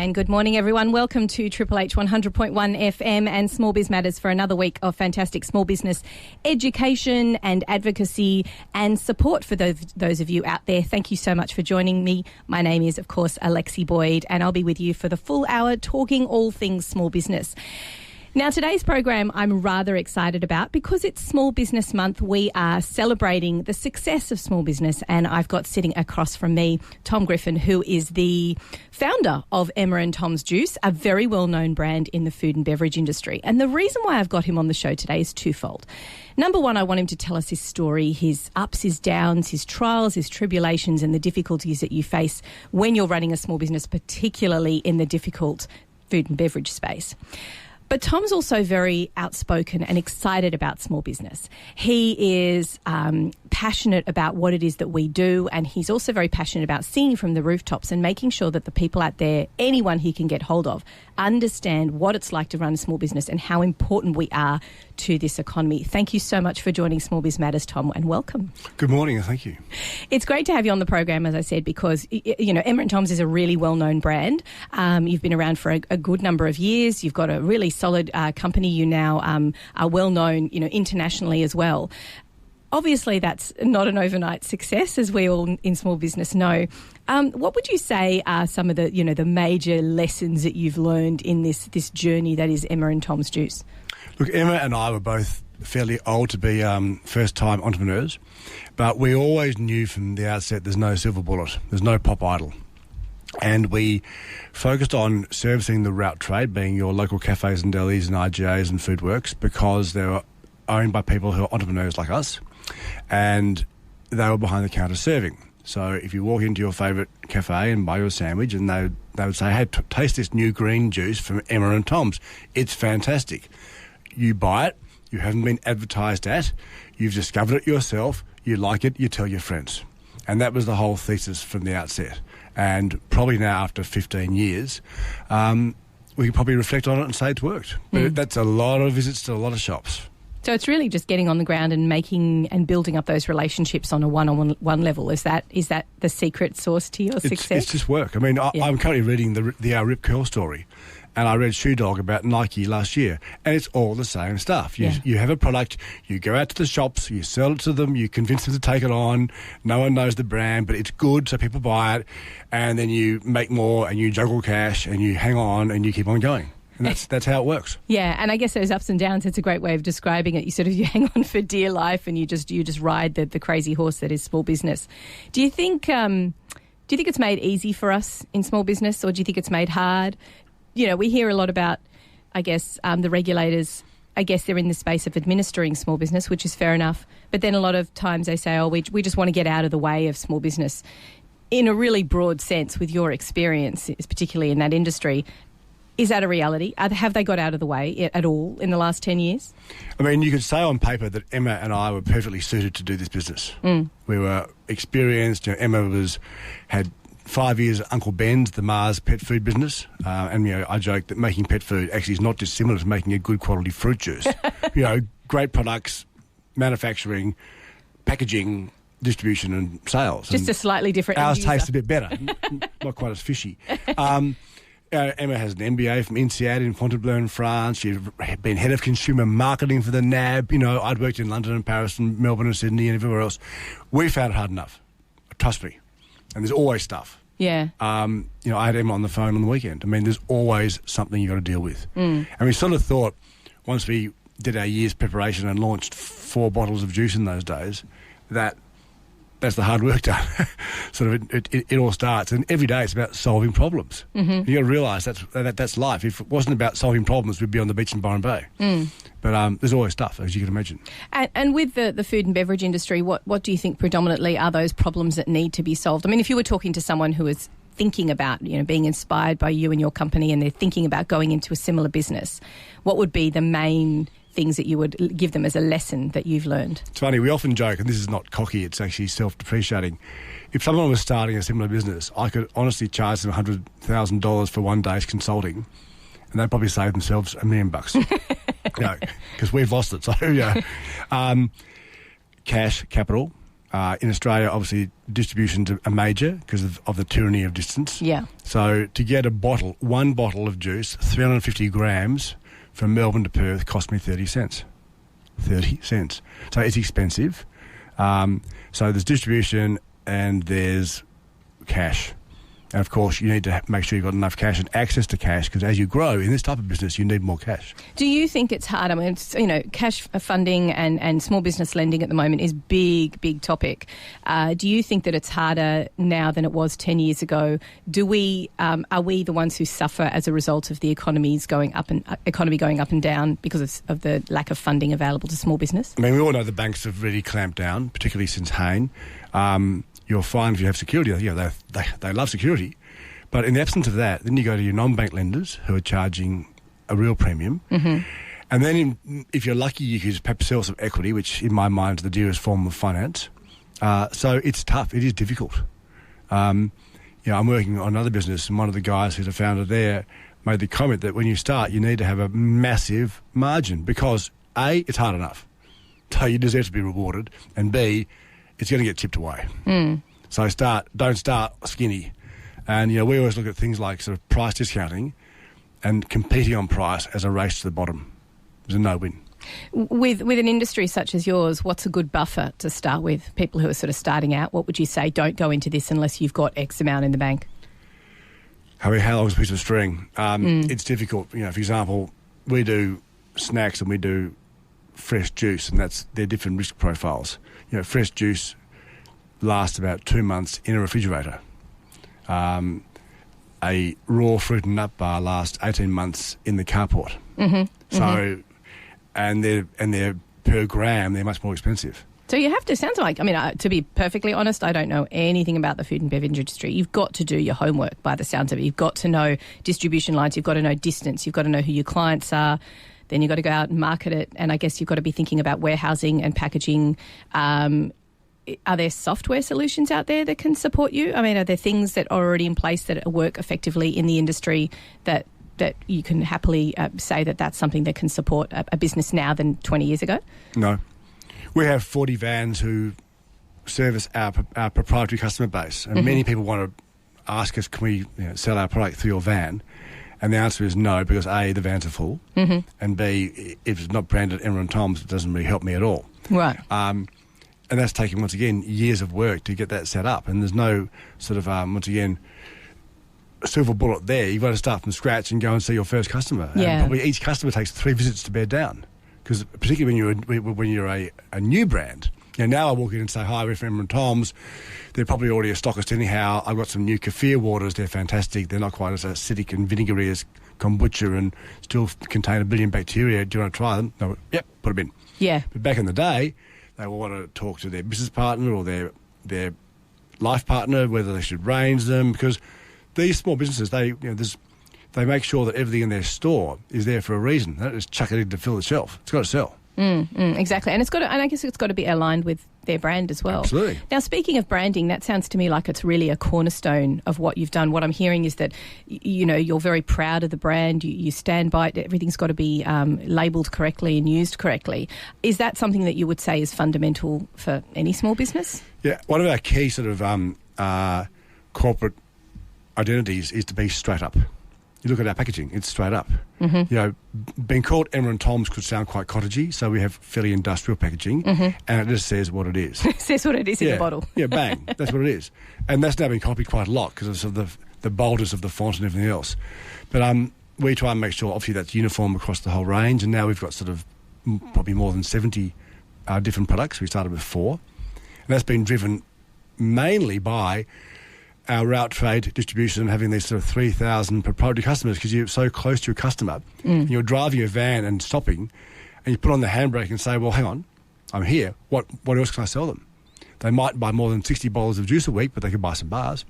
And good morning, everyone. Welcome to Triple H 100.1 FM and Small Biz Matters for another week of fantastic small business education and advocacy and support for those of you out there. Thank you so much for joining me. My name is, of course, Alexi Boyd, and I'll be with you for the full hour talking all things small business. Now, today's program I'm rather excited about because it's Small Business Month. We are celebrating the success of small business, and I've got sitting across from me Tom Griffith, who is the founder of Emma and Tom's Juice, a very well-known brand in the food and beverage industry. And the reason why I've got him on the show today is twofold. Number one, I want him to tell us his story, his ups, his downs, his trials, his tribulations, and the difficulties that you face when you're running a small business, particularly in the difficult food and beverage space. But Tom's also very outspoken and excited about small business. He is passionate about what it is that we do, and he's also very passionate about singing from the rooftops and making sure that the people out there, anyone he can get hold of, understand what it's like to run a small business and how important we are to this economy. Thank you so much for joining Small Biz Matters, Tom, and welcome. Good morning, and thank you. It's great to have you on the program, as I said, because, you know, Emma and Tom's is a really well-known brand. You've been around for a good number of years. You've got a really solid company. You now are well-known, you know, internationally as well. Obviously, that's not an overnight success, as we all in small business know. What would you say are some of the, you know, the major lessons that you've learned in this journey that is Emma and Tom's Juice? Look, Emma and I were both fairly old to be first-time entrepreneurs, but we always knew from the outset there's no silver bullet, there's no pop idol. And we focused on servicing the route trade, being your local cafes and delis and IGAs and food works, because they were owned by people who are entrepreneurs like us, and they were behind the counter serving. So if you walk into your favourite cafe and buy your sandwich, and they would say, hey, taste this new green juice from Emma and Tom's. It's fantastic. You buy it, you haven't been advertised at, you've discovered it yourself, you like it, you tell your friends. And that was the whole thesis from the outset. And probably now, after 15 years, we can probably reflect on it and say it's worked. But that's a lot of visits to a lot of shops. So it's really just getting on the ground and making and building up those relationships on a one-on-one level. Is that the secret sauce to your success? It's just work. I mean, I'm currently reading the Rip Curl story, and I read Shoe Dog about Nike last year, and it's all the same stuff. You have a product, you go out to the shops, you sell it to them, you convince them to take it on. No one knows the brand, but it's good, so people buy it, and then you make more, and you juggle cash, and you hang on, and you keep on going. And that's how it works. Yeah, and I guess those ups and downs, it's a great way of describing it. You hang on for dear life, and you just ride the crazy horse that is small business. Do you think it's made easy for us in small business, or do you think it's made hard? You know, we hear a lot about, I guess, the regulators. I guess they're in the space of administering small business, which is fair enough. But then a lot of times they say, we just want to get out of the way of small business. In a really broad sense, with your experience, particularly in that industry, is that a reality? Have they got out of the way at all in the last 10 years? I mean, you could say on paper that Emma and I were perfectly suited to do this business. We were experienced. You know, Emma had 5 years at Uncle Ben's, the Mars pet food business. And, you know, I joke that making pet food actually is not dissimilar to making a good quality fruit juice. You know, great products, manufacturing, packaging, distribution and sales. Just a slightly different Ours tastes a bit better, not quite as fishy. Emma has an MBA from INSEAD in Fontainebleau in France. She's been head of consumer marketing for the NAB. You know, I'd worked in London and Paris and Melbourne and Sydney and everywhere else. We found it hard enough. Trust me. And there's always stuff. Yeah. You know, I had Emma on the phone on the weekend. I mean, there's always something you've got to deal with. And we sort of thought, once we did our year's preparation and launched 4 bottles of juice in those days, that's the hard work done. Sort of it all starts. And every day it's about solving problems. You've got to realise that's life. If it wasn't about solving problems, we'd be on the beach in Byron Bay. But there's always stuff, as you can imagine. And with the food and beverage industry, what do you think predominantly are those problems that need to be solved? I mean, if you were talking to someone who is thinking about, you know, being inspired by you and your company, and they're thinking about going into a similar business, what would be the main things that you would give them as a lesson that you've learned? It's funny, we often joke, and this is not cocky, it's actually self-depreciating. If someone was starting a similar business, I could honestly charge them $100,000 for one day's consulting, and they'd probably save themselves $1 million. You know, because we've lost it. So, yeah. Cash, capital, In Australia, obviously, distribution's a major because of the tyranny of distance. Yeah. So to get one bottle of juice, 350 grams from Melbourne to Perth, cost me 30 cents. 30 cents. So it's expensive. So there's distribution and there's cash. And, of course, you need to make sure you've got enough cash and access to cash because as you grow in this type of business, you need more cash. Do you think it's hard? I mean, it's, cash funding and small business lending at the moment is big topic. Do you think that it's harder now than it was 10 years ago? Are we the ones who suffer as a result of the economy going up and down because of the lack of funding available to small business? I mean, we all know the banks have really clamped down, particularly since Hayne. You'll find if you have security, they love security. But in the absence of that, then you go to your non-bank lenders who are charging a real premium. Mm-hmm. And then if you're lucky, you could perhaps sell some equity, which in my mind is the dearest form of finance. So it's tough. It is difficult. I'm working on another business, and one of the guys who's a founder there made the comment that when you start, you need to have a massive margin because A, it's hard enough. So you deserve to be rewarded. And B, it's going to get chipped away. Mm. So don't start skinny. And, we always look at things like sort of price discounting and competing on price as a race to the bottom. There's a no-win. With an industry such as yours, what's a good buffer to start with? People who are sort of starting out, what would you say? Don't go into this unless you've got X amount in the bank. How long is a piece of string? It's difficult. For example, we do snacks and we do fresh juice, and they're different risk profiles. Fresh juice lasts about 2 months in a refrigerator. A raw fruit and nut bar lasts 18 months in the carport. Mm-hmm. So, and they're per gram, they're much more expensive. So you have to, sounds like, to be perfectly honest, I don't know anything about the food and beverage industry. You've got to do your homework by the sounds of it. You've got to know distribution lines, you've got to know distance, you've got to know who your clients are. Then you've got to go out and market it. And I guess you've got to be thinking about warehousing and packaging. Are there software solutions out there that can support you? Are there things that are already in place that work effectively in the industry that you can happily say that that's something that can support a business now than 20 years ago? No. We have 40 vans who service our proprietary customer base. And many people want to ask us, can we sell our product through your van? And the answer is no, because A, the vans are full, and B, if it's not branded Emerald Tom's, it doesn't really help me at all. Right. And that's taken, once again, years of work to get that set up. And there's no sort of, once again, silver bullet there. You've got to start from scratch and go and see your first customer. Yeah. And probably each customer takes 3 visits to bear down. Because particularly when you're a new brand, now I walk in and say, hi, we're from Emerald Tom's. They're probably already a stockist anyhow. I've got some new kefir waters. They're fantastic. They're not quite as acidic and vinegary as kombucha and still contain 1 billion bacteria. Do you want to try them? No, yep, put them in. Yeah. But back in the day, they will want to talk to their business partner or their life partner, whether they should range them, because these small businesses, they make sure that everything in their store is there for a reason. They don't just chuck it in to fill the shelf. It's got to sell. Exactly, and I guess it's got to be aligned with their brand as well. Absolutely. Now, speaking of branding, that sounds to me like it's really a cornerstone of what you've done. What I'm hearing is that you're very proud of the brand. You stand by it. Everything's got to be labelled correctly and used correctly. Is that something that you would say is fundamental for any small business? Yeah, one of our key sort of corporate identities is to be straight up. You look at our packaging, it's straight up. Mm-hmm. Being called Emerald Tom's could sound quite cottagey, so we have fairly industrial packaging, and it just says what it is. It says what it is in the bottle. Yeah, bang, that's what it is. And that's now been copied quite a lot because of the boldness of the font and everything else. But we try and make sure, obviously, that's uniform across the whole range, and now we've got sort of probably more than 70 different products. We started with 4. And that's been driven mainly by our route trade distribution, having these sort of 3,000 proprietary customers, because you're so close to your customer. And you're driving a van and stopping, and you put on the handbrake and say, well, hang on, I'm here. What else can I sell them? They might buy more than 60 bottles of juice a week, but they could buy some bars.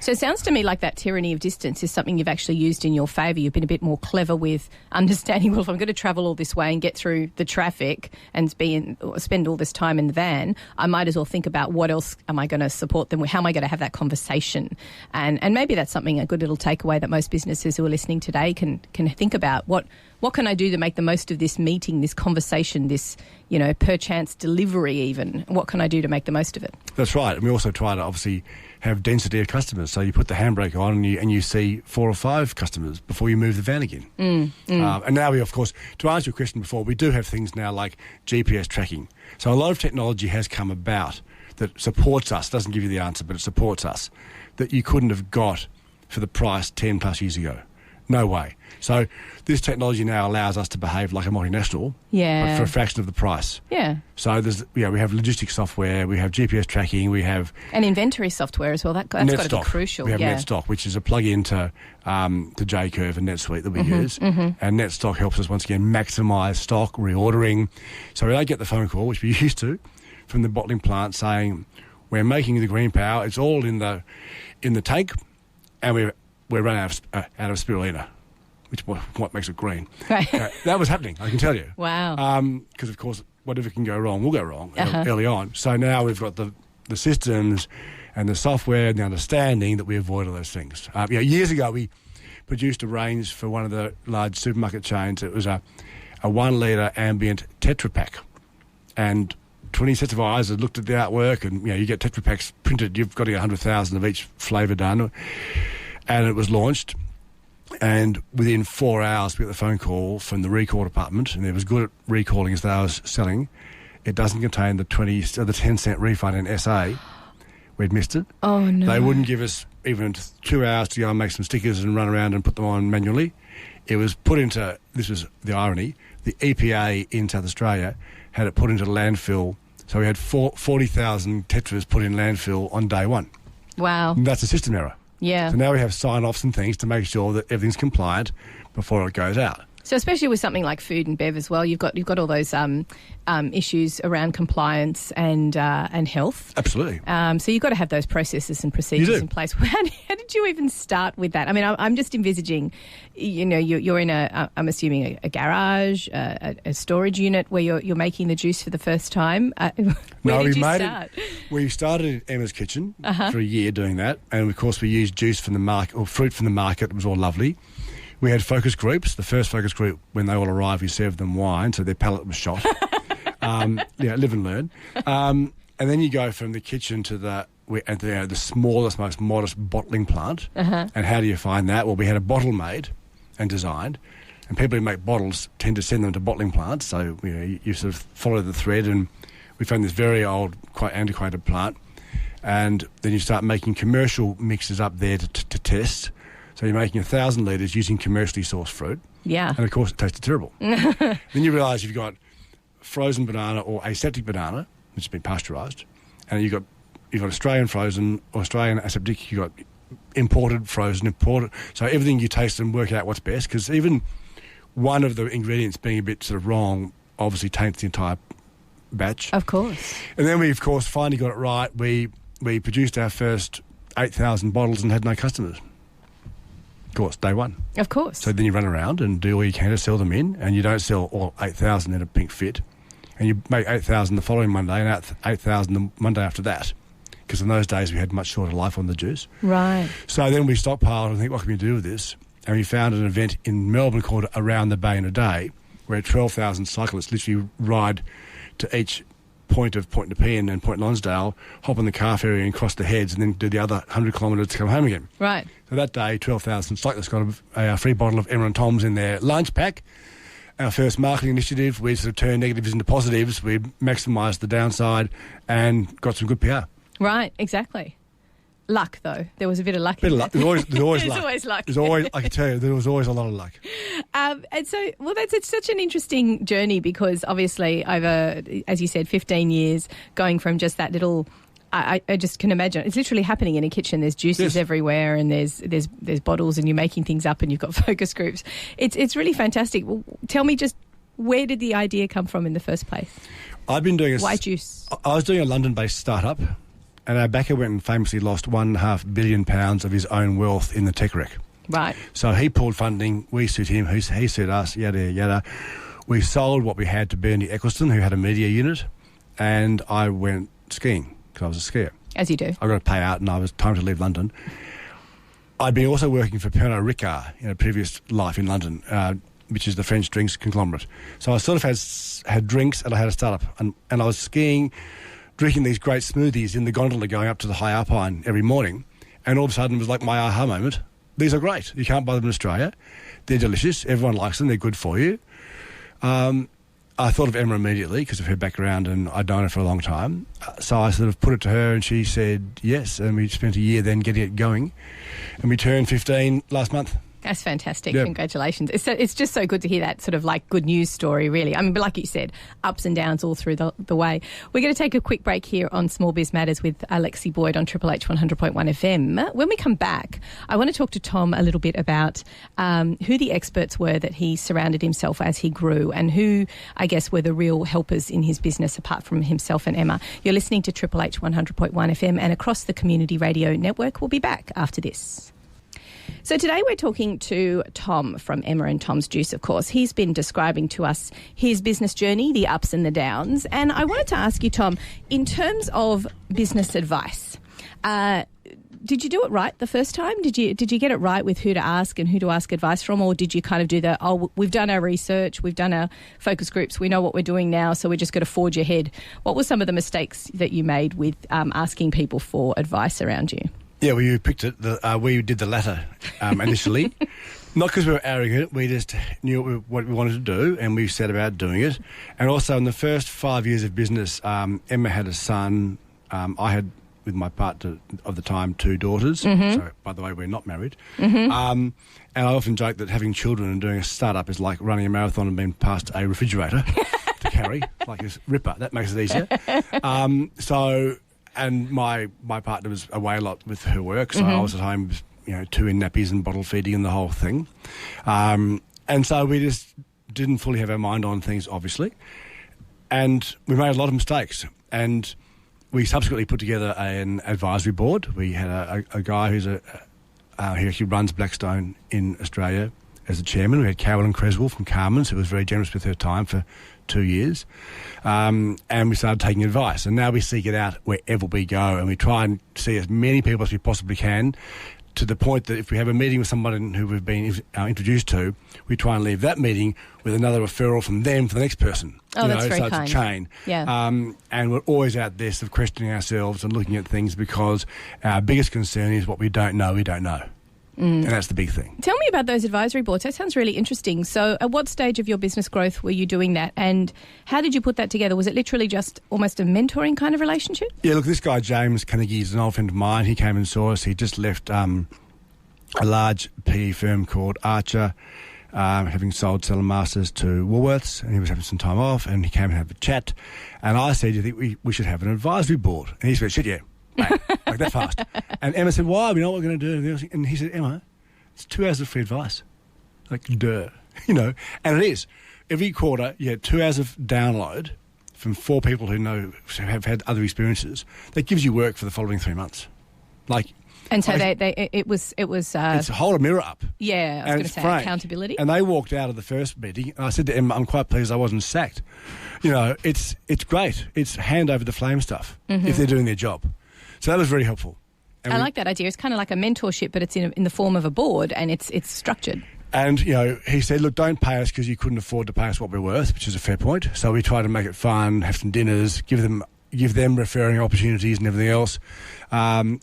So it sounds to me like that tyranny of distance is something you've actually used in your favour. You've been a bit more clever with understanding, well, if I'm going to travel all this way and get through the traffic and spend all this time in the van, I might as well think about what else am I going to support them with, how am I going to have that conversation? And maybe that's something, a good little takeaway that most businesses who are listening today can think about. What what can I do to make the most of this meeting, this conversation, this, perchance delivery even? What can I do to make the most of it? That's right. And we also try to obviously have density of customers. So you put the handbrake on and you see 4 or 5 customers before you move the van again. And now we, of course, to answer your question before, we do have things now like GPS tracking. So a lot of technology has come about that supports us, doesn't give you the answer, but it supports us, that you couldn't have got for the price 10 plus years ago. No way. So this technology now allows us to behave like a multinational, but for a fraction of the price. Yeah. So we have logistics software, we have GPS tracking, we have... And inventory software as well. That's got to be crucial. We have NetStock, which is a plug-in to J-Curve and NetSuite that we use. And NetStock helps us, once again, maximise stock, reordering. So we don't get the phone call, which we used to, from the bottling plant saying, we're making the green power, it's all in the tank, and we're running out of spirulina, which what makes it green. Right. That was happening, I can tell you. Wow. Because, of course, whatever can go wrong will go wrong early on. So now we've got the systems and the software and the understanding that we avoid all those things. Years ago, we produced a range for one of the large supermarket chains. It was a 1 litre ambient Tetra Pak. And 20 sets of eyes had looked at the artwork, and you get Tetra Paks printed. You've got to get 100,000 of each flavour done. And it was launched, and within 4 hours we got the phone call from the recall department, and it was good at recalling as they was selling. It doesn't contain the 10 cent refund in SA. We'd missed it. Oh, no. They wouldn't give us even 2 hours to go and make some stickers and run around and put them on manually. It was put into, this was the irony, the EPA in South Australia had it put into landfill. So we had 40,000 tetras put in landfill on day one. Wow. And that's a system error. Yeah. So now we have sign-offs and things to make sure that everything's compliant before it goes out. So especially with something like food and bev as well, you've got all those issues around compliance and health. Absolutely. So you've got to have those processes and procedures in place. How did you even start with that? I mean, I'm just envisaging, you're in I'm assuming a garage, a storage unit where you're making the juice for the first time. Where did you start? We started in Emma's kitchen for a year doing that, and of course we used juice from the market or fruit from the market. It was all lovely. We had focus groups. The first focus group, when they all arrived, we served them wine, so their palate was shot. Live and learn. And then you go from the kitchen to the smallest, most modest bottling plant. And how do you find that? Well, we had a bottle made and designed, and people who make bottles tend to send them to bottling plants. So you sort of follow the thread, and we found this very old, quite antiquated plant. And then you start making commercial mixes up there to test. So you're making 1,000 litres using commercially sourced fruit. Yeah. And, of course, it tasted terrible. Then you realise you've got frozen banana or aseptic banana, which has been pasteurised, and you've got Australian frozen or Australian aseptic, you've got imported, frozen, imported. So everything you taste and work out what's best, because even one of the ingredients being a bit sort of wrong obviously taints the entire batch. Of course. And then we, of course, finally got it right. We produced our first 8,000 bottles and had no customers. Of course, day one. Of course. So then you run around and do all you can to sell them in, and you don't sell all 8,000 in a pink fit. And you make 8,000 the following Monday and 8,000 the Monday after that. Because in those days we had much shorter life on the juice. Right. So then we stockpiled and think, what can we do with this? And we found an event in Melbourne called Around the Bay in a Day, where 12,000 cyclists literally ride to each point of Point Nepean and Point Lonsdale, hop on the car ferry and cross the heads, and then do the other 100 kilometres to come home again. Right. So that day, 12,000 cyclists got a free bottle of Emma and Tom's in their lunch pack. Our first marketing initiative, we sort of turned negatives into positives. We maximised the downside and got some good PR. Right, exactly. Luck, though. There was a bit of luck. There's always There's luck. Always luck. There's always, I can tell you, there was always a lot of luck. And so, it's such an interesting journey because obviously over, as you said, 15 years, going from just that little, I just can imagine, it's literally happening in a kitchen. There's juices everywhere, and there's bottles, and you're making things up, and you've got focus groups. It's really fantastic. Well, tell me just, where did the idea come from in the first place? I've been doing Why juice? I was doing a London-based startup, and our backer went and famously lost £1.5 billion of his own wealth in the tech wreck. Right. So he pulled funding, we sued him, he sued us, yada, yada. We sold what we had to Bernie Eccleston, who had a media unit, and I went skiing, because I was a skier. As you do. I got a payout, and I was time to leave London. I'd been also working for Pernod Ricard in a previous life in London, which is the French drinks conglomerate. So I sort of had drinks and I had a startup. And I was skiing, drinking these great smoothies in the gondola going up to the High Alpine every morning. And all of a sudden it was like my aha moment. These are great. You can't buy them in Australia. They're delicious. Everyone likes them. They're good for you. I thought of Emma immediately because of her background and I'd known her for a long time. So I sort of put it to her and she said yes. And we spent a year then getting it going. And we turned 15 last month. That's fantastic. Yep. Congratulations. It's just so good to hear that sort of like good news story, really. I mean, but like you said, ups and downs all through the way. We're going to take a quick break here on Small Biz Matters with Alexi Boyd on Triple H 100.1 FM. When we come back, I want to talk to Tom a little bit about who the experts were that he surrounded himself as he grew and who, I guess, were the real helpers in his business apart from himself and Emma. You're listening to Triple H 100.1 FM and across the Community Radio Network. We'll be back after this. So today we're talking to Tom from Emma and Tom's Juice, of course. He's been describing to us his business journey, the ups and the downs. And I wanted to ask you, Tom, in terms of business advice, did you do it right the first time? Did you get it right with who to ask and who to ask advice from? Or did you kind of do we've done our research, we've done our focus groups, we know what we're doing now, so we're just going to forge ahead? What were some of the mistakes that you made with asking people for advice around you? Yeah, we picked it. We did the latter initially. Not because we were arrogant, we just knew what we wanted to do and we set about doing it. And also in the first 5 years of business, Emma had a son. I had, with my partner of the time, 2 daughters. Mm-hmm. So, by the way, we're not married. Mm-hmm. And I often joke that having children and doing a startup is like running a marathon and being past a refrigerator to carry, like a ripper. That makes it easier. And my partner was away a lot with her work, so I was at home, 2 in nappies and bottle feeding and the whole thing. And so we just didn't fully have our mind on things, obviously. And we made a lot of mistakes. And we subsequently put together an advisory board. We had a guy who's he actually runs Blackstone in Australia as the chairman. We had Carolyn Creswell from Carmen's, who was very generous with her time for 2 years. And we started taking advice. And now we seek it out wherever we go. And we try and see as many people as we possibly can, to the point that if we have a meeting with someone who we've been introduced to, we try and leave that meeting with another referral from them for the next person. Oh, that's very kind. So it's a chain. Yeah. And we're always out there sort of questioning ourselves and looking at things, because our biggest concern is what we don't know, we don't know. And that's the big thing. Tell me about those advisory boards. That sounds really interesting. So at what stage of your business growth were you doing that, and how did you put that together? Was it literally just almost a mentoring kind of relationship? Yeah, look, this guy, James Carnegie, is an old friend of mine. He came and saw us. He just left a large PE firm called Archer, having sold Cellar Masters to Woolworths, and he was having some time off, and he came and had a chat. And I said, do you think we should have an advisory board? And he said, shit, yeah. Like that fast. And Emma said, why? We know what we're going to do. And he said, Emma, it's 2 hours of free advice. Like, duh. And it is. Every quarter, you get 2 hours of download from 4 people who have had other experiences. That gives you work for the following 3 months. And so it was it's hold a mirror up. Yeah, I was going to say frank. Accountability. And they walked out of the first meeting, and I said to Emma, I'm quite pleased I wasn't sacked. It's great. It's hand over the flame stuff if they're doing their job. So that was very helpful. And I like that idea. It's kind of like a mentorship, but it's in the form of a board, and it's structured. And, he said, look, don't pay us because you couldn't afford to pay us what we're worth, which is a fair point. So we try to make it fun, have some dinners, give them referring opportunities and everything else.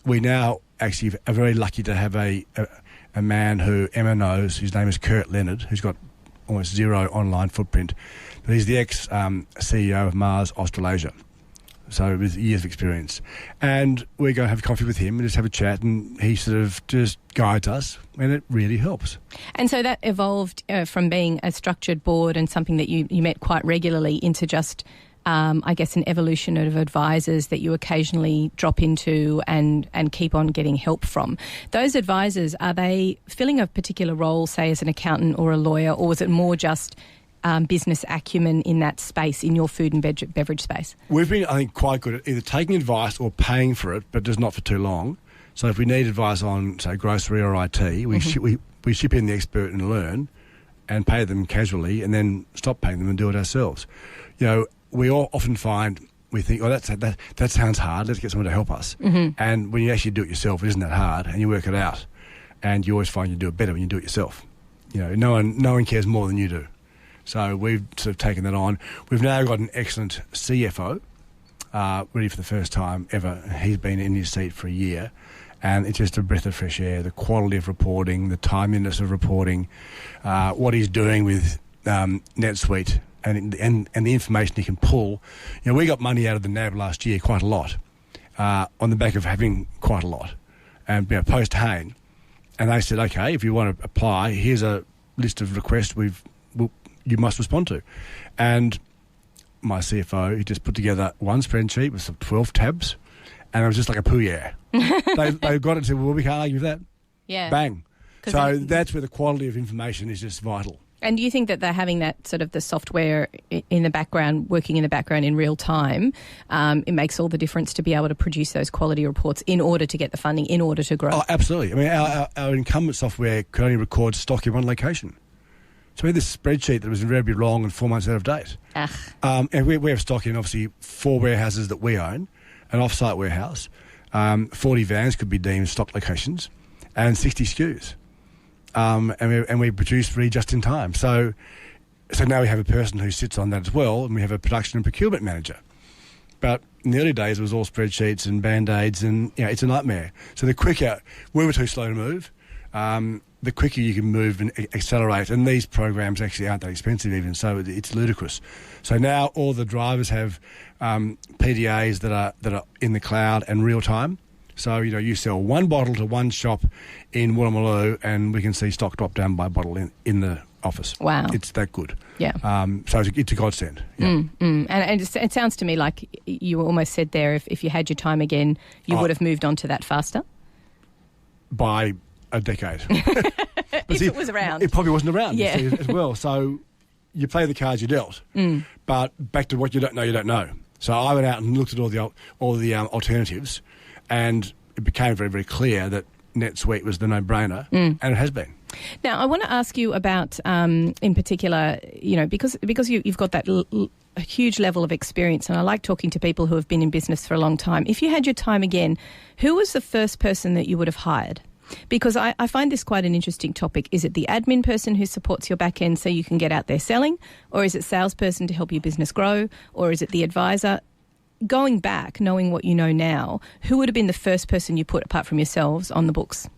We now actually are very lucky to have a man who Emma knows. His name is Kurt Leonard, who's got almost zero online footprint. But he's the ex-CEO of Mars Australasia. So with years of experience. And we go and have coffee with him and just have a chat, and he sort of just guides us, and it really helps. And so that evolved from being a structured board and something that you met quite regularly into just, I guess, an evolution of advisors that you occasionally drop into and keep on getting help from. Those advisors, are they filling a particular role, say as an accountant or a lawyer, or is it more just business acumen in that space, in your food and beverage space? We've been, I think, quite good at either taking advice or paying for it, but just not for too long. So if we need advice on, say, grocery or IT, we ship in the expert and learn and pay them casually, and then stop paying them and do it ourselves. We all often find, we think, that sounds hard, let's get someone to help us. And when you actually do it yourself, it isn't that hard, and you work it out. And you always find you do it better when you do it yourself. no one cares more than you do. So we've sort of taken that on. We've now got an excellent CFO, really for the first time ever. He's been in his seat for a year, and it's just a breath of fresh air. The quality of reporting, the timeliness of reporting, what he's doing with NetSuite, and the information he can pull. We got money out of the NAB last year, quite a lot, on the back of having quite a lot, and post Hain. And they said, okay, if you want to apply, here's a list of requests you must respond to. And my CFO, he just put together one spreadsheet with some 12 tabs, and it was just like a pooh-yeah. they got it and said, well, we can't argue with that. Yeah. Bang. So that's where the quality of information is just vital. And do you think that they're having that sort of the software in the background, working in the background in real time, it makes all the difference to be able to produce those quality reports in order to get the funding, in order to grow? Oh, absolutely. I mean, our incumbent software could only record stock in one location. So we had this spreadsheet that was invariably wrong and 4 months out of date. And we have stock in, obviously, 4 warehouses that we own, an off-site warehouse, 40 vans could be deemed stock locations, and 60 SKUs. And we produce really just in time. So now we have a person who sits on that as well, and we have a production and procurement manager. But in the early days, it was all spreadsheets and Band-Aids, and it's a nightmare. So the quicker, we were too slow to move, the quicker you can move and accelerate. And these programs actually aren't that expensive even, so it's ludicrous. So now all the drivers have PDAs that are in the cloud and real time. So, you sell one bottle to one shop in Woolloomooloo, and we can see stock drop down by bottle in the office. Wow. It's that good. Yeah. So it's a godsend. Yeah. And it sounds to me like you almost said there, if you had your time again, you would have moved on to that faster? By a decade. It was around. It probably wasn't around as well. So you play the cards you're dealt. But back to what you don't know. So I went out and looked at all the alternatives, and it became very, very clear that NetSuite was the no-brainer, and it has been. Now, I want to ask you about, in particular, because you've got that a huge level of experience, and I like talking to people who have been in business for a long time. If you had your time again, who was the first person that you would have hired? Because I find this quite an interesting topic. Is it the admin person who supports your back end so you can get out there selling? Or is it salesperson to help your business grow? Or is it the advisor? Going back, knowing what you know now, who would have been the first person you put, apart from yourselves, on the books?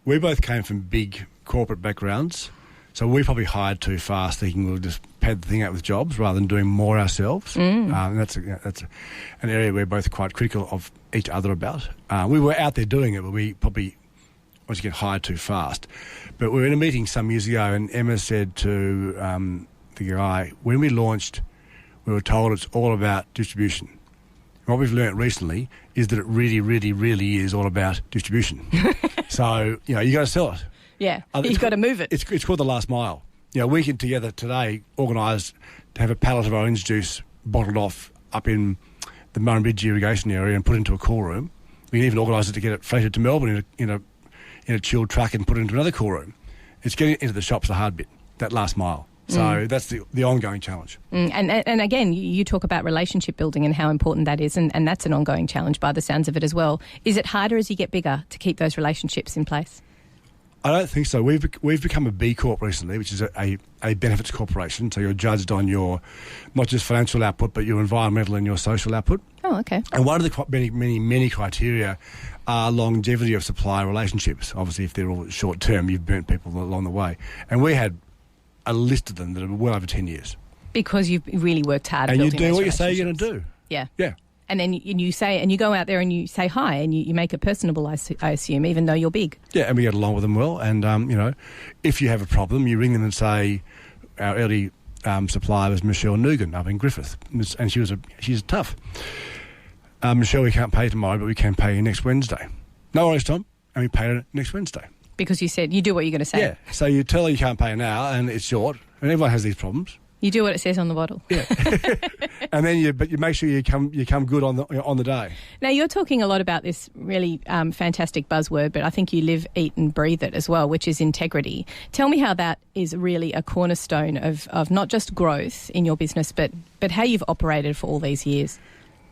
We both came from big corporate backgrounds, so we probably hired too fast, thinking we'll just pad the thing out with jobs rather than doing more ourselves. And that's an area we're both quite critical of each other about. We were out there doing it, but we probably once again hired too fast. But we were in a meeting some years ago, and Emma said to the guy, when we launched, we were told it's all about distribution. And what we've learnt recently is that it really, really, really is all about distribution. So, you got to sell it. Yeah, you've got to move it. It's called the last mile. We can together today organise to have a pallet of orange juice bottled off up in the Murrumbidgee irrigation area and put into a cool room. We can even organise it to get it freighted to Melbourne in a chilled truck and put it into another cool room. It's getting it into the shops the hard bit, that last mile. So that's the ongoing challenge. And again, you talk about relationship building and how important that is, and that's an ongoing challenge by the sounds of it as well. Is it harder as you get bigger to keep those relationships in place? I don't think so. We've become a B Corp recently, which is a benefits corporation. So you're judged on your not just financial output, but your environmental and your social output. Oh, okay. And one of the many criteria are longevity of supplier relationships. Obviously, if they're all short term, you've burnt people along the way. And we had a list of them that are well over 10 years. Because you've really worked hard. And you do what you say you're going to do. Yeah. Yeah. And then you say, and you go out there and you say hi, and you make it personable, I assume, even though you're big. Yeah, and we get along with them well. And, if you have a problem, you ring them and say, our early supplier was Michelle Nugan up in Griffith. And she's tough. Michelle, we can't pay tomorrow, but we can pay you next Wednesday. No worries, Tom. And we pay her next Wednesday. Because you said you do what you're going to say. Yeah. So you tell her you can't pay her now, and it's short. And everyone has these problems. You do what it says on the bottle. Yeah. And then you make sure you come good on the day. Now, you're talking a lot about this really fantastic buzzword, but I think you live, eat and breathe it as well, which is integrity. Tell me how that is really a cornerstone of not just growth in your business, but how you've operated for all these years.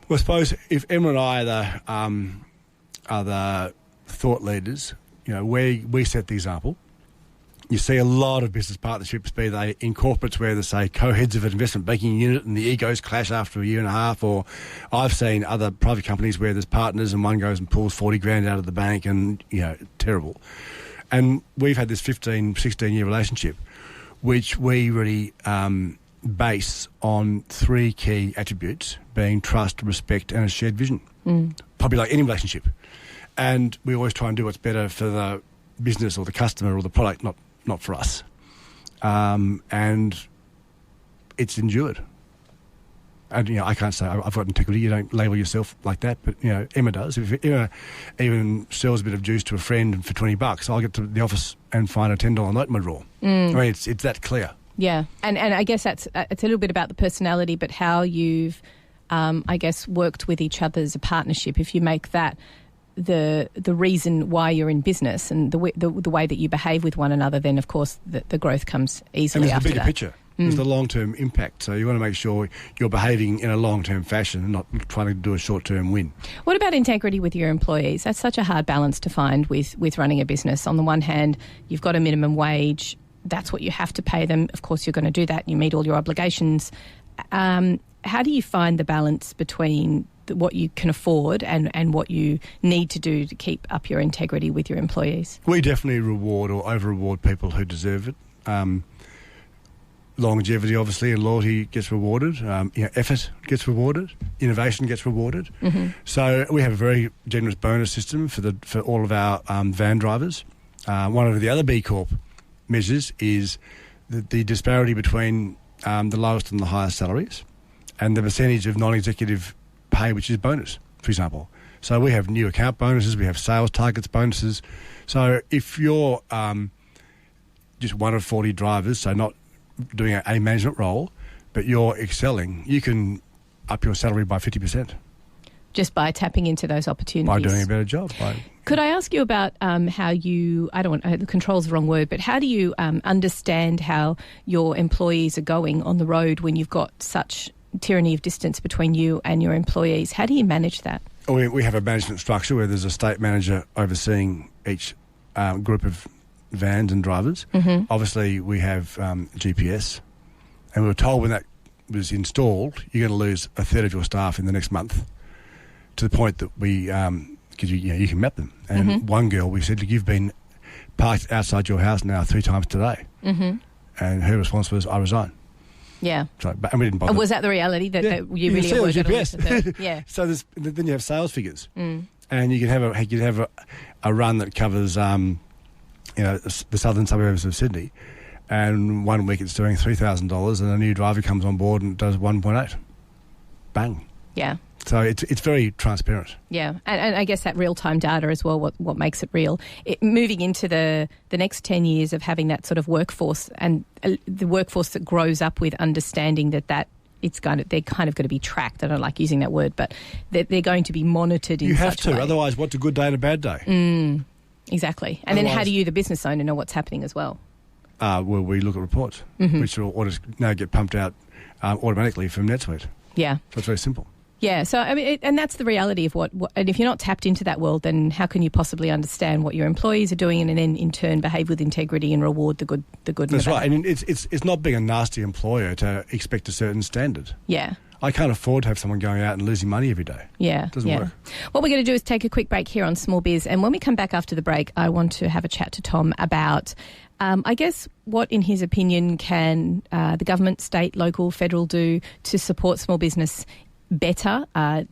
Well, I suppose if Emma and I are the thought leaders, we set the example. You see a lot of business partnerships, be they in corporates where they say co-heads of an investment banking unit and the egos clash after a year and a half, or I've seen other private companies where there's partners and one goes and pulls 40 grand out of the bank and, terrible. And we've had this 15, 16-year relationship, which we really base on 3 key attributes, being trust, respect and a shared vision. Probably like any relationship. And we always try and do what's better for the business or the customer or the product, not for us. And it's endured. And, I can't say I've got integrity. You don't label yourself like that. But, Emma does. If Emma even sells a bit of juice to a friend for $20, I'll get to the office and find a $10 note in my drawer. I mean, it's that clear. Yeah. And I guess it's a little bit about the personality, but how you've, worked with each other as a partnership. If you make that the reason why you're in business and the way that you behave with one another, then of course the growth comes easily after that. And there's the bigger picture. There's the long-term impact. So you want to make sure you're behaving in a long-term fashion and not trying to do a short-term win. What about integrity with your employees? That's such a hard balance to find with running a business. On the one hand, you've got a minimum wage. That's what you have to pay them. Of course, you're going to do that. You meet all your obligations. How do you find the balance between what you can afford and what you need to do to keep up your integrity with your employees? We definitely reward or over-reward people who deserve it. Longevity, obviously, and loyalty gets rewarded. Effort gets rewarded. Innovation gets rewarded. So we have a very generous bonus system for all of our van drivers. One of the other B Corp measures is the disparity between the lowest and the highest salaries and the percentage of non-executive pay, which is bonus, for example. So we have new account bonuses, we have sales targets bonuses. So if you're just one of 40 drivers, so not doing a management role, but you're excelling, you can up your salary by 50%. Just by tapping into those opportunities. By doing a better job. Could I ask you about how you, control's the wrong word, but how do you understand how your employees are going on the road when you've got such tyranny of distance between you and your employees? How do you manage that? We have a management structure where there's a state manager overseeing each group of vans and drivers. Obviously, we have GPS, and we were told when that was installed, you're going to lose a third of your staff in the next month, to the point that we, because you can map them. And one girl, we said, you've been parked outside your house now 3 times today. And her response was, I resign. Yeah. So, and we didn't bother. Was that the reality that you really were going to lose a third? Yeah. So then you have sales figures, and you can have a run that covers the southern suburbs of Sydney, and one week it's doing $3,000, and a new driver comes on board and does 1.8. Bang. Yeah. So it's very transparent. Yeah, and I guess that real-time data as well, what makes it real. Moving into the next 10 years of having that sort of workforce, and the workforce that grows up with understanding that they're kind of going to be tracked. I don't like using that word, but they're going to be monitored in such a way. You have to, otherwise what's a good day and a bad day? Exactly. And then how do you, the business owner, know what's happening as well? Well, we look at reports, which will now get pumped out automatically from NetSuite. Yeah. So it's very simple. Yeah, so I mean, and that's the reality of what. And if you're not tapped into that world, then how can you possibly understand what your employees are doing, and then in turn behave with integrity and reward the good? That's right, and it's not being a nasty employer to expect a certain standard. Yeah. I can't afford to have someone going out and losing money every day. Yeah. It doesn't work. What we're going to do is take a quick break here on Small Biz, and when we come back after the break, I want to have a chat to Tom about, what, in his opinion, can the government, state, local, federal do to support small business better.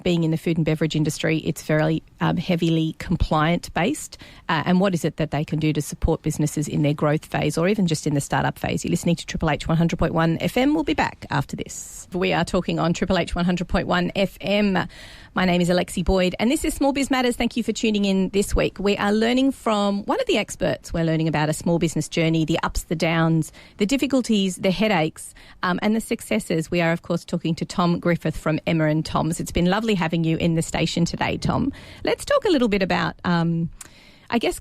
Being in the food and beverage industry, it's very heavily compliant based. And what is it that they can do to support businesses in their growth phase or even just in the startup phase? You're listening to Triple H 100.1 FM. We'll be back after this. We are talking on Triple H 100.1 FM. My name is Alexi Boyd and this is Small Biz Matters. Thank you for tuning in this week. We are learning from one of the experts. We're learning about a small business journey, the ups, the downs, the difficulties, the headaches, and the successes. We are, of course, talking to Tom Griffith from Emma and Tom's. It's been lovely having you in the station today, Tom. Let's talk a little bit about,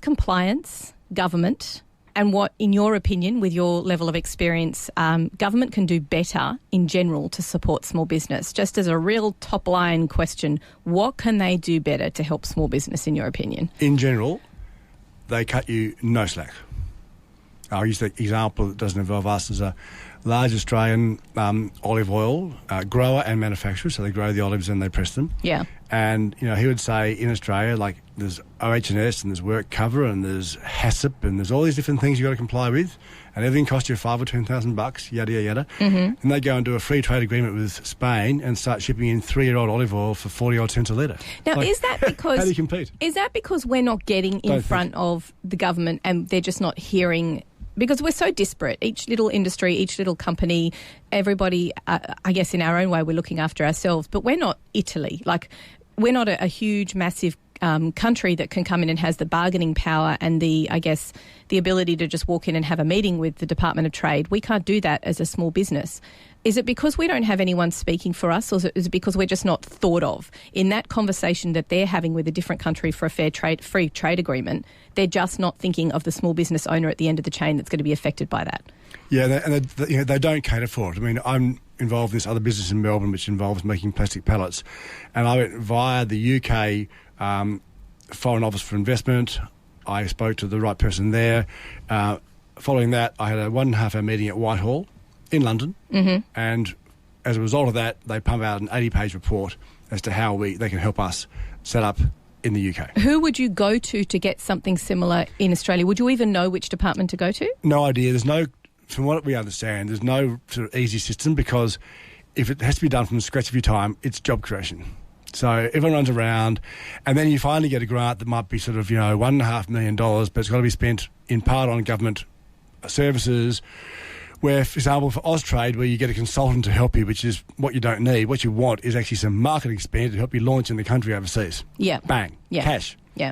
compliance, government, and what, in your opinion, with your level of experience, government can do better in general to support small business. Just as a real top-line question, what can they do better to help small business, in your opinion? In general, they cut you no slack. I'll use the example that doesn't involve us as a large Australian olive oil grower and manufacturer. So they grow the olives and they press them. Yeah. And, he would say in Australia, like, there's OH&S and there's work cover and there's HACCP and there's all these different things you've got to comply with, and everything costs you $5,000 or $10,000, yada, yada, yada. Mm-hmm. And they go and do a free trade agreement with Spain and start shipping in 3-year-old olive oil for 40-odd cents a litre. Now, is that because... How do you compete? Is that because we're not getting in front of the government and they're just not hearing... Because we're so disparate, each little industry, each little company, everybody, I guess in our own way, we're looking after ourselves, but we're not Italy. Like, we're not a huge, massive country that can come in and has the bargaining power and the ability to just walk in and have a meeting with the Department of Trade. We can't do that as a small business. Is it because we don't have anyone speaking for us, or is it because we're just not thought of in that conversation that they're having with a different country for a free trade agreement? They're just not thinking of the small business owner at the end of the chain that's going to be affected by that. Yeah, and they don't cater for it. I mean, I'm involved in this other business in Melbourne which involves making plastic pallets, and I went via the UK Foreign Office for Investment. I spoke to the right person there. Following that, I had a 1.5 hour meeting at Whitehall in London, and as a result of that, they pump out an 80-page report as to how they can help us set up in the UK. Who would you go to get something similar in Australia? Would you even know which department to go to? No idea. There's no, from what we understand, there's no sort of easy system, because if it has to be done from the scratch of your time, it's job creation. So everyone runs around, and then you finally get a grant that might be sort of, $1.5 million, but it's got to be spent in part on government services, where, for example, for Austrade, where you get a consultant to help you, which is what you don't need. What you want is actually some marketing spend to help you launch in the country overseas. Yeah. Bang. Yeah. Cash. Yeah.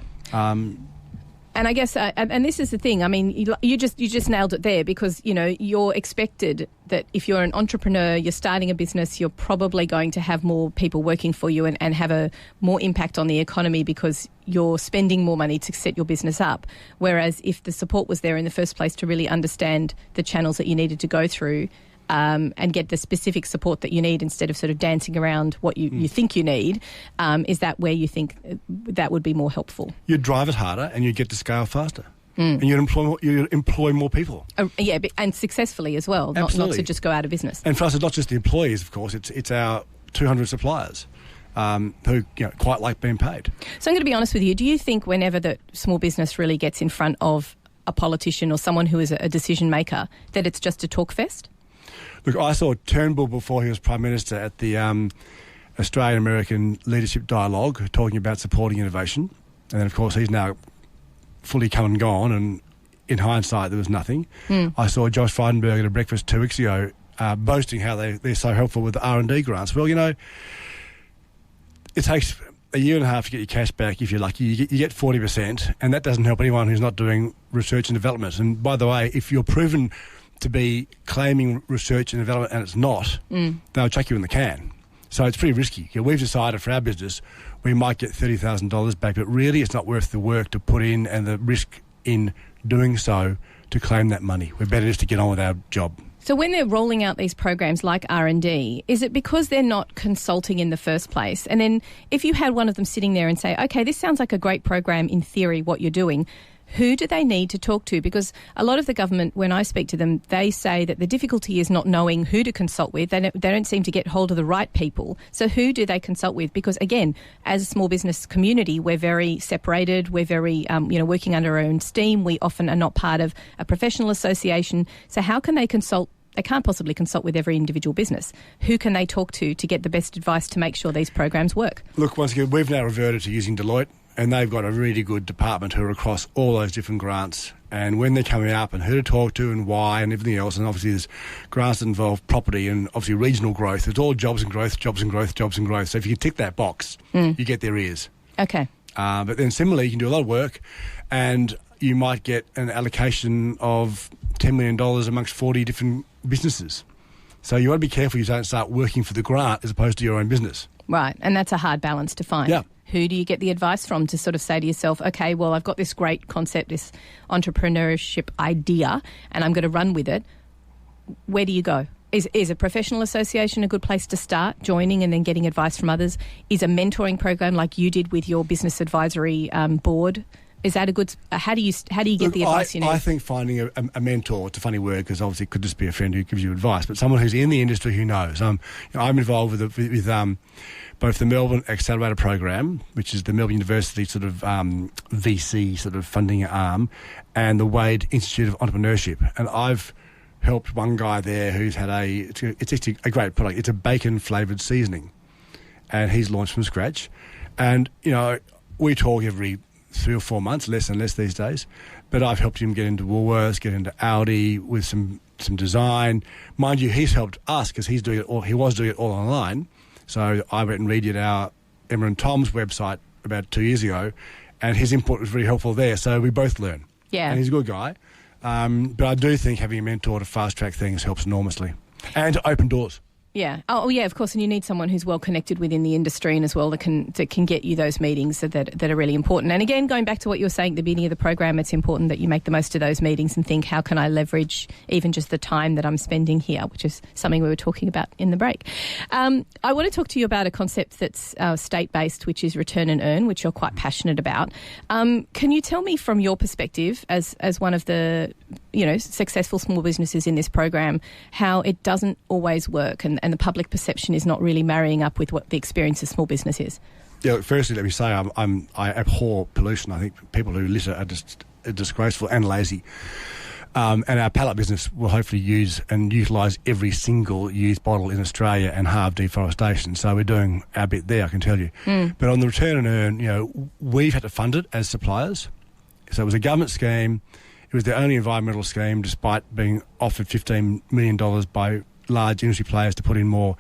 And I guess, and this is the thing, I mean, you just nailed it there, because, you're expected that if you're an entrepreneur, you're starting a business, you're probably going to have more people working for you and have a more impact on the economy because you're spending more money to set your business up. Whereas if the support was there in the first place to really understand the channels that you needed to go through, and get the specific support that you need instead of sort of dancing around what you think you need, is that where you think that would be more helpful? You'd drive it harder and you'd get to scale faster. And you'd employ more people. Yeah, and successfully as well, not to just go out of business. And for us, it's not just the employees, of course, it's our 200 suppliers who quite like being paid. So I'm going to be honest with you. Do you think whenever the small business really gets in front of a politician or someone who is a decision maker, that it's just a talk fest? Look, I saw Turnbull before he was Prime Minister at the Australian-American Leadership Dialogue talking about supporting innovation. And then, of course, he's now fully come and gone, and in hindsight, there was nothing. I saw Josh Frydenberg at a breakfast 2 weeks ago boasting how they're so helpful with the R&D grants. Well, it takes a year and a half to get your cash back if you're lucky. You get 40%, and that doesn't help anyone who's not doing research and development. And by the way, if you're proven to be claiming research and development and it's not, they'll chuck you in the can. So it's pretty risky. We've decided for our business we might get $30,000 back, but really it's not worth the work to put in and the risk in doing so to claim that money. We're better just to get on with our job. So when they're rolling out these programs like R&D, is it because they're not consulting in the first place? And then if you had one of them sitting there and say, okay, this sounds like a great program in theory, what you're doing, who do they need to talk to? Because a lot of the government, when I speak to them, they say that the difficulty is not knowing who to consult with. They don't seem to get hold of the right people. So who do they consult with? Because, again, as a small business community, we're very separated. We're very, working under our own steam. We often are not part of a professional association. So how can they consult? They can't possibly consult with every individual business. Who can they talk to get the best advice to make sure these programs work? Look, once again, we've now reverted to using Deloitte. And they've got a really good department who are across all those different grants. And when they're coming up and who to talk to and why and everything else, and obviously there's grants that involve property and obviously regional growth. It's all jobs and growth, jobs and growth, jobs and growth. So if you can tick that box, you get their ears. Okay. But then similarly, you can do a lot of work and you might get an allocation of $10 million amongst 40 different businesses. So you want to be careful you don't start working for the grant as opposed to your own business. Right, and that's a hard balance to find. Yeah. Who do you get the advice from to sort of say to yourself, okay, well, I've got this great concept, this entrepreneurship idea, and I'm going to run with it. Where do you go? Is a professional association a good place to start, joining and then getting advice from others? Is a mentoring program like you did with your business advisory board Is that a good? How do you get the advice you need? I think finding a mentor, it's a funny word because obviously it could just be a friend who gives you advice, but someone who's in the industry who knows. I'm involved with both the Melbourne Accelerator Program, which is the Melbourne University sort of VC sort of funding arm, and the Wade Institute of Entrepreneurship. And I've helped one guy there who's had it's actually a great product. It's a bacon flavoured seasoning, and he's launched from scratch. And, we talk every 3 or 4 months, less and less these days. But I've helped him get into Woolworths, get into Audi with some design. Mind you, he's helped us because he was doing it all online. So I went and redid our Emma and Tom's website about 2 years ago, and his input was very helpful there. So we both learn. Yeah. And he's a good guy. But I do think having a mentor to fast-track things helps enormously. And to open doors. Yeah. Oh, yeah, of course. And you need someone who's well connected within the industry and as well that can get you those meetings that are really important. And again, going back to what you were saying at the beginning of the program, it's important that you make the most of those meetings and think, how can I leverage even just the time that I'm spending here, which is something we were talking about in the break. I want to talk to you about a concept that's state-based, which is return and earn, which you're quite passionate about. Can you tell me from your perspective as one of the successful small businesses in this program, how it doesn't always work and the public perception is not really marrying up with what the experience of small business is? Yeah, firstly, let me say I abhor pollution. I think people who litter are just disgraceful and lazy. And our pallet business will hopefully use and utilise every single used bottle in Australia and halve deforestation. So we're doing our bit there, I can tell you. But on the return and earn, we've had to fund it as suppliers. So it was a government scheme. It was the only environmental scheme, despite being offered $15 million by large industry players to put in more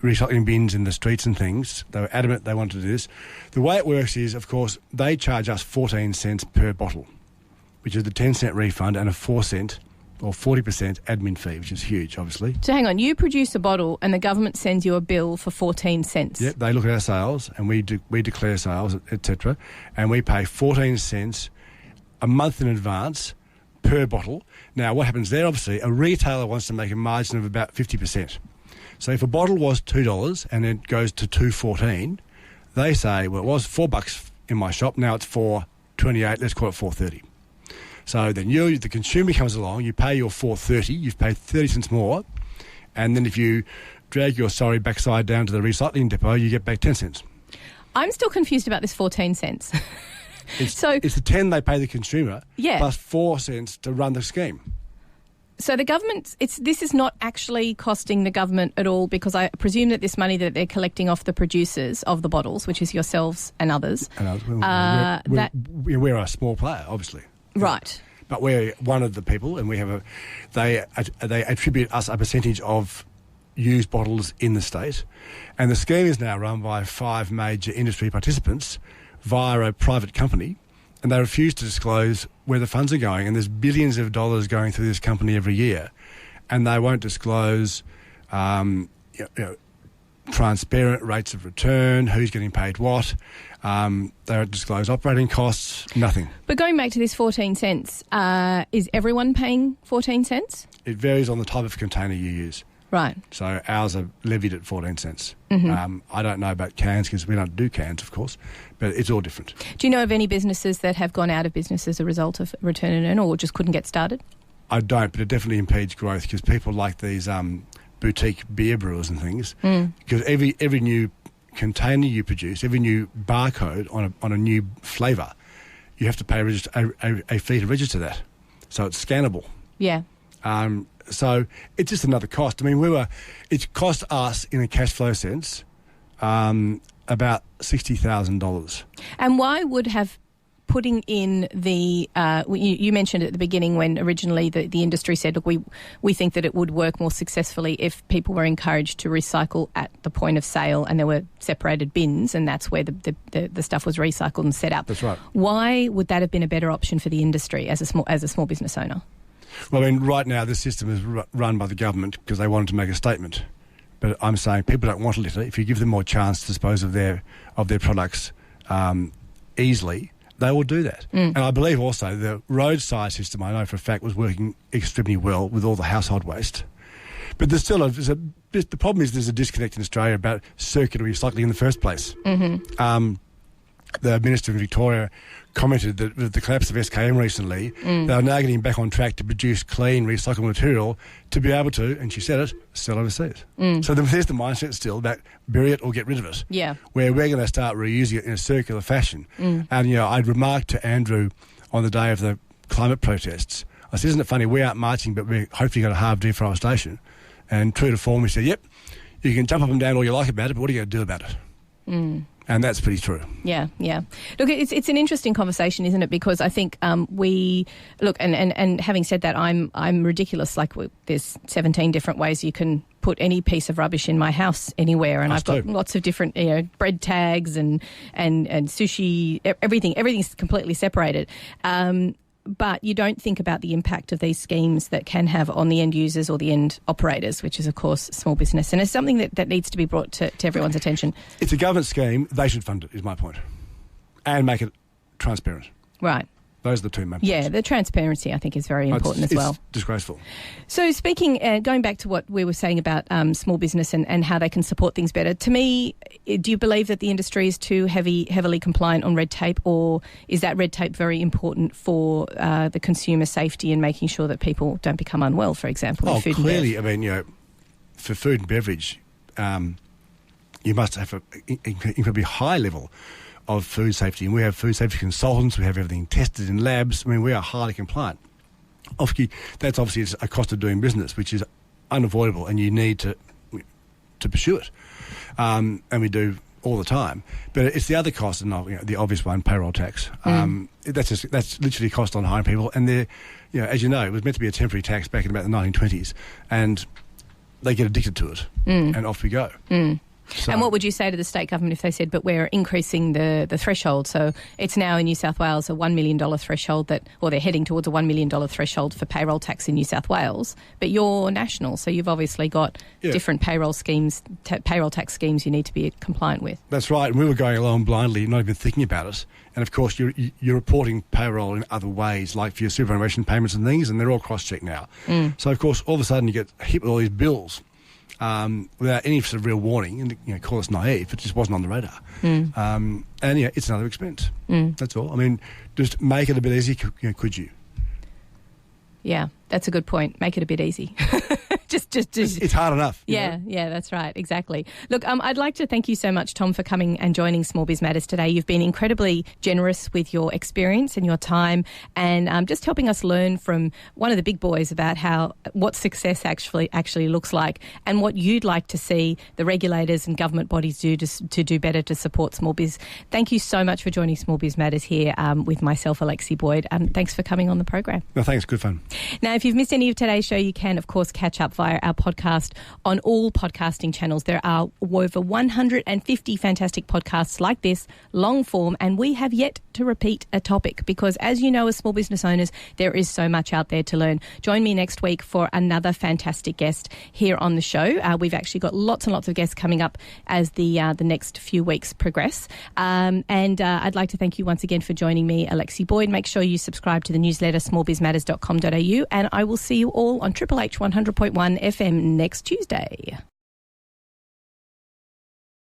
recycling bins in the streets and things. They were adamant they wanted to do this. The way it works is, of course, they charge us 14 cents per bottle, which is the 10-cent refund and a 4-cent or 40% admin fee, which is huge, obviously. So hang on, you produce a bottle and the government sends you a bill for 14 cents. Yep, they look at our sales and we declare sales, etc., and we pay 14 cents a month in advance per bottle. Now, what happens there, obviously, a retailer wants to make a margin of about 50%. So if a bottle was $2 and it goes to $2.14, they say, well, it was $4 in my shop, now it's $4.28, let's call it $4.30. So then the consumer comes along, you pay your $4.30, you've paid 30 cents more, and then if you drag your sorry backside down to the recycling depot, you get back 10 cents. I'm still confused about this 14 cents. It's the 10 they pay the consumer, yeah, plus 4 cents to run the scheme. So the government, this is not actually costing the government at all, because I presume that this money that they're collecting off the producers of the bottles, which is yourselves and others. We're a small player, obviously. Right. But we're one of the people, and they attribute us a percentage of used bottles in the state. And the scheme is now run by 5 major industry participants via a private company, and they refuse to disclose where the funds are going. And there's billions of dollars going through this company every year, and they won't disclose transparent rates of return, who's getting paid what. They don't disclose operating costs, nothing. But going back to this 14 cents, is everyone paying 14 cents? It varies on the type of container you use. Right. So ours are levied at 14 cents. Mm-hmm. I don't know about cans because we don't do cans, of course, but it's all different. Do you know of any businesses that have gone out of business as a result of return and earn, or just couldn't get started? I don't, but it definitely impedes growth because people like these boutique beer brewers and things, because every new container you produce, every new barcode on a new flavour, you have to pay a fee to register that. So it's scannable. Yeah. So it's just another cost. I mean, it cost us, in a cash flow sense, about $60,000. And why would have putting in the you mentioned at the beginning when originally the industry said, look, we think that it would work more successfully if people were encouraged to recycle at the point of sale and there were separated bins, and that's where the stuff was recycled and set up. That's right. Why would that have been a better option for the industry as a small business owner? Well, I mean, right now this system is run by the government because they wanted to make a statement. But I'm saying people don't want to litter. If you give them more chance to dispose of their products easily, they will do that. And I believe also the roadside system, I know for a fact, was working extremely well with all the household waste. But there's still the problem is there's a disconnect in Australia about circular recycling in the first place. Mm-hmm. the Minister in Victoria commented that with the collapse of SKM recently, they are now getting back on track to produce clean, recyclable material to be able to, and she said it, sell overseas. So there's the mindset still that bury it or get rid of it. Yeah. Where we're going to start reusing it in a circular fashion. And, I'd remarked to Andrew on the day of the climate protests, I said, isn't it funny, we aren't marching, but we're hopefully going to halve deforestation. And true to form, he said, yep, you can jump up and down all you like about it, but what are you going to do about it? And that's pretty true. Yeah. Look, it's an interesting conversation, isn't it? Because I think we look, and having said that, I'm ridiculous. Like there's 17 different ways you can put any piece of rubbish in my house anywhere, and I've got lots of different, bread tags and sushi, everything's completely separated. But you don't think about the impact of these schemes that can have on the end users or the end operators, which is, of course, small business. And it's something that needs to be brought to everyone's attention. It's a government scheme. They should fund it, is my point. And make it transparent. Right. Those are the two main points. Yeah, the transparency, I think, is very important as well. It's disgraceful. So going back to what we were saying about small business and how they can support things better, to me, do you believe that the industry is too heavily compliant on red tape, or is that red tape very important for the consumer safety and making sure that people don't become unwell, for example, in food clearly, and beverage? For food and beverage, you must have an incredibly high level of food safety, and we have food safety consultants, we have everything tested in labs. I mean, we are highly compliant. That's obviously a cost of doing business, which is unavoidable, and you need to pursue it. And we do all the time. But it's the other cost, and the obvious one, payroll tax. That's literally cost on hiring people, and they're, as you know, it was meant to be a temporary tax back in about the 1920s, and they get addicted to it, and off we go. So, and what would you say to the state government if they said, but we're increasing the threshold? So it's now in New South Wales a $1 million threshold or they're heading towards a $1 million threshold for payroll tax in New South Wales. But you're national, so you've obviously got different payroll tax schemes you need to be compliant with. That's right. And we were going along blindly, not even thinking about it. And of course, you're reporting payroll in other ways, like for your superannuation payments and things, and they're all cross-checked now. So of course, all of a sudden you get hit with all these bills. Without any sort of real warning, and call us naive, it just wasn't on the radar. And it's another expense. That's all. I mean, just make it a bit easy. Could you? Yeah, that's a good point. Make it a bit easy. just it's hard enough. Yeah, that's right. Exactly. Look, I'd like to thank you so much, Tom, for coming and joining Small Biz Matters today. You've been incredibly generous with your experience and your time, and just helping us learn from one of the big boys about what success actually looks like, and what you'd like to see the regulators and government bodies do to do better to support small biz. Thank you so much for joining Small Biz Matters here with myself, Alexi Boyd. Thanks for coming on the program. No, thanks. Good fun. Now, if you've missed any of today's show, you can, of course, catch up via our podcast on all podcasting channels. There are over 150 fantastic podcasts like this, long form, and we have yet to repeat a topic because, as you know, as small business owners, there is so much out there to learn. Join me next week for another fantastic guest here on the show. We've actually got lots and lots of guests coming up as the next few weeks progress. And I'd like to thank you once again for joining me, Alexi Boyd. Make sure you subscribe to the newsletter smallbizmatters.com.au, and I will see you all on Triple H 100.1 FM next Tuesday.